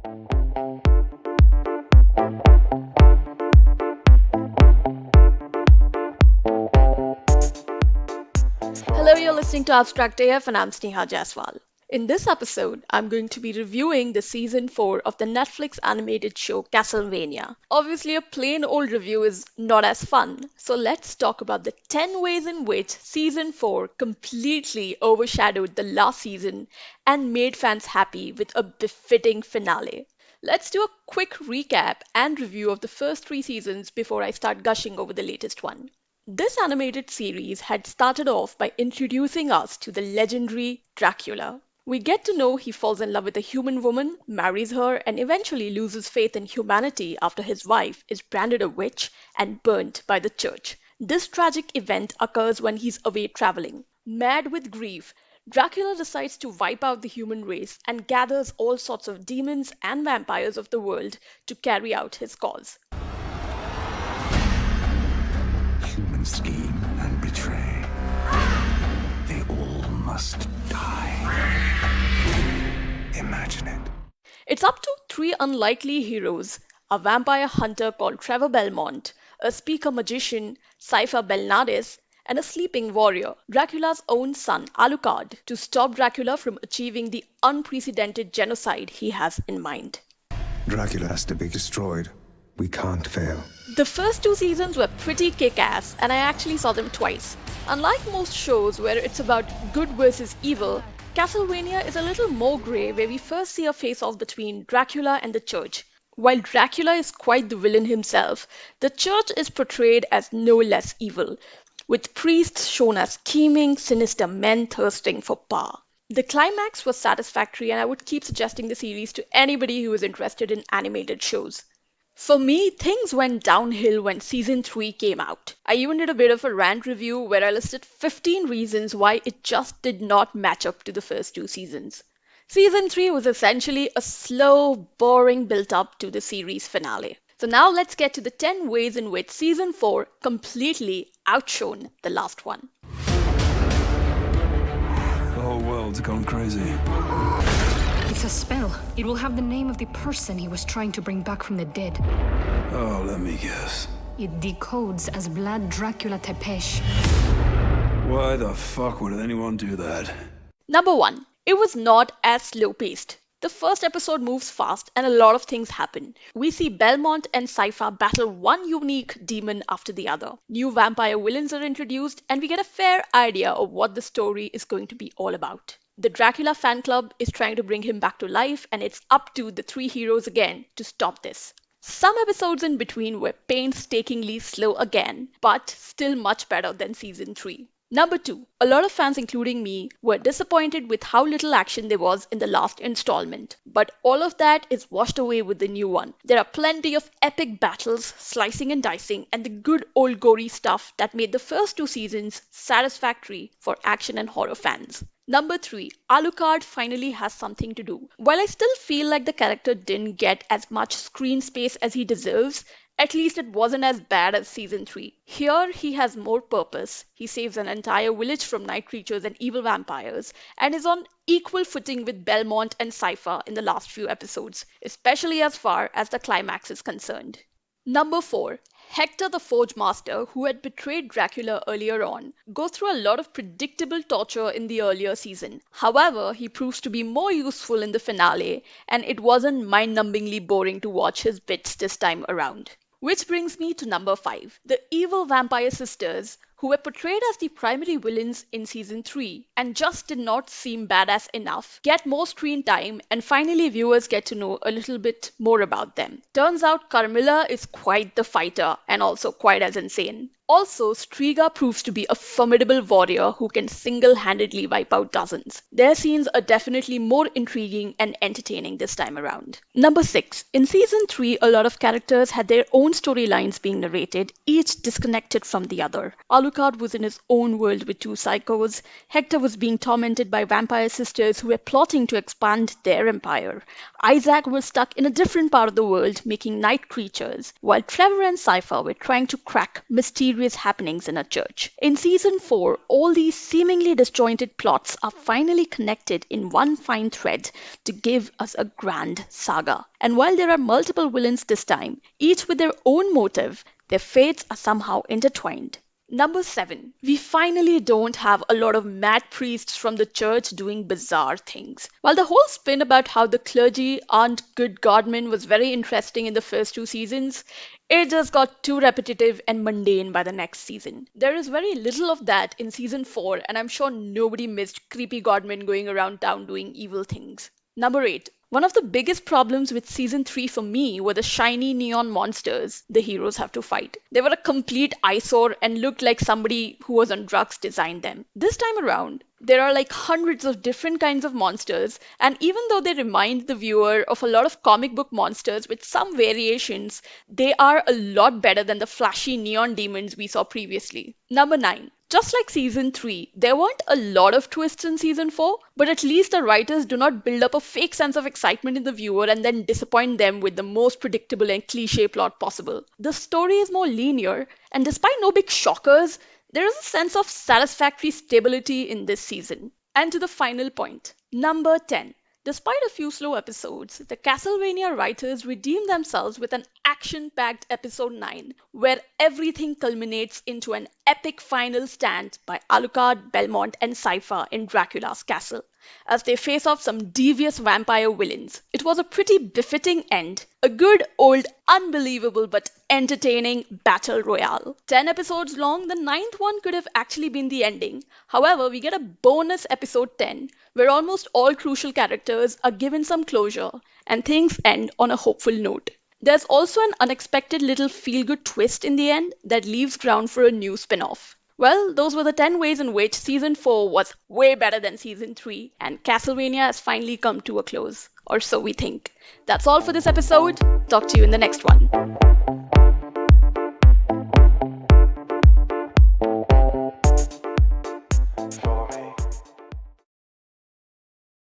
Hello, you're listening to Abstract AF and I'm Sneha Jaswal. In this episode, I'm going to be reviewing the season 4 of the Netflix animated show Castlevania. Obviously, a plain old review is not as fun, so let's talk about the 10 ways in which season 4 completely overshadowed the last season and made fans happy with a befitting finale. Let's do a quick recap and review of the first 3 seasons before I start gushing over the latest one. This animated series had started off by introducing us to the legendary Dracula. We get to know he falls in love with a human woman, marries her, and eventually loses faith in humanity after his wife is branded a witch and burnt by the church. This tragic event occurs when he's away traveling. Mad with grief, Dracula decides to wipe out the human race and gathers all sorts of demons and vampires of the world to carry out his cause. Human scheme and betray. They all must die. Imagine it. It's up to 3 unlikely heroes: a vampire hunter called Trevor Belmont, a speaker magician, Cypher Belnades, and a sleeping warrior, Dracula's own son Alucard, to stop Dracula from achieving the unprecedented genocide he has in mind. Dracula has to be destroyed. We can't fail. The first 2 seasons were pretty kick-ass, and I actually saw them twice. Unlike most shows where it's about good versus evil, Castlevania is a little more grey, where we first see a face-off between Dracula and the Church. While Dracula is quite the villain himself, the Church is portrayed as no less evil, with priests shown as scheming, sinister men thirsting for power. The climax was satisfactory, and I would keep suggesting the series to anybody who is interested in animated shows. For me, things went downhill when season 3 came out. I even did a bit of a rant review where I listed 15 reasons why it just did not match up to the first 2 seasons. Season 3 was essentially a slow, boring build up to the series finale. So now let's get to the 10 ways in which season 4 completely outshone the last one. The whole world's gone crazy. It's a spell. It will have the name of the person he was trying to bring back from the dead. Oh, let me guess. It decodes as Vlad Dracula Tepesh. Why the fuck would anyone do that? Number 1. It was not as slow paced. The first episode moves fast and a lot of things happen. We see Belmont and Cypher battle one unique demon after the other. New vampire villains are introduced, and we get a fair idea of what the story is going to be all about. The Dracula fan club is trying to bring him back to life, and it's up to the 3 heroes again to stop this. Some episodes in between were painstakingly slow again, but still much better than season 3. Number 2. A lot of fans, including me, were disappointed with how little action there was in the last installment. But all of that is washed away with the new one. There are plenty of epic battles, slicing and dicing, and the good old gory stuff that made the first 2 seasons satisfactory for action and horror fans. Number 3. Alucard finally has something to do. While I still feel like the character didn't get as much screen space as he deserves, at least it wasn't as bad as season 3. Here he has more purpose. He saves an entire village from night creatures and evil vampires, and is on equal footing with Belmont and Cypher in the last few episodes, especially as far as the climax is concerned. Number 4. Hector the Forge Master, who had betrayed Dracula earlier on, goes through a lot of predictable torture in the earlier season. However, he proves to be more useful in the finale, and it wasn't mind-numbingly boring to watch his bits this time around. Which brings me to number 5. The evil vampire sisters, who were portrayed as the primary villains in season 3 and just did not seem badass enough, get more screen time, and finally viewers get to know a little bit more about them. Turns out Carmilla is quite the fighter and also quite as insane. Also, Striga proves to be a formidable warrior who can single-handedly wipe out dozens. Their scenes are definitely more intriguing and entertaining this time around. Number 6. In season 3, a lot of characters had their own storylines being narrated, each disconnected from the other. Alucard was in his own world with 2 psychos. Hector was being tormented by vampire sisters who were plotting to expand their empire. Isaac was stuck in a different part of the world making night creatures, while Trevor and Cypher were trying to crack mysterious mysterious happenings in a church. In season 4, all these seemingly disjointed plots are finally connected in one fine thread to give us a grand saga. And while there are multiple villains this time, each with their own motive, their fates are somehow intertwined. Number 7. We finally don't have a lot of mad priests from the church doing bizarre things. While the whole spin about how the clergy aren't good godmen was very interesting in the first 2 seasons, it just got too repetitive and mundane by the next season. There is very little of that in season 4, and I'm sure nobody missed creepy godmen going around town doing evil things. Number 8. One of the biggest problems with season 3 for me were the shiny neon monsters the heroes have to fight. They were a complete eyesore and looked like somebody who was on drugs designed them. This time around, there are like hundreds of different kinds of monsters, and even though they remind the viewer of a lot of comic book monsters with some variations, they are a lot better than the flashy neon demons we saw previously. Number 9. Just like season 3, there weren't a lot of twists in season 4, but at least the writers do not build up a fake sense of excitement in the viewer and then disappoint them with the most predictable and cliche plot possible. The story is more linear, and despite no big shockers, there is a sense of satisfactory stability in this season. And to the final point, number 10. Despite a few slow episodes, the Castlevania writers redeem themselves with an action packed episode 9, where everything culminates into an epic final stand by Alucard, Belmont, and Sypha in Dracula's castle, as they face off some devious vampire villains. It was a pretty befitting end, a good old unbelievable but entertaining battle royale. 10 episodes long, the ninth one could have actually been the ending. However, we get a bonus episode 10 where almost all crucial characters are given some closure and things end on a hopeful note. There's also an unexpected little feel good twist in the end that leaves ground for a new spin off. Well, those were the 10 ways in which season 4 was way better than season 3, and Castlevania has finally come to a close. Or so we think. That's all for this episode. Talk to you in the next one.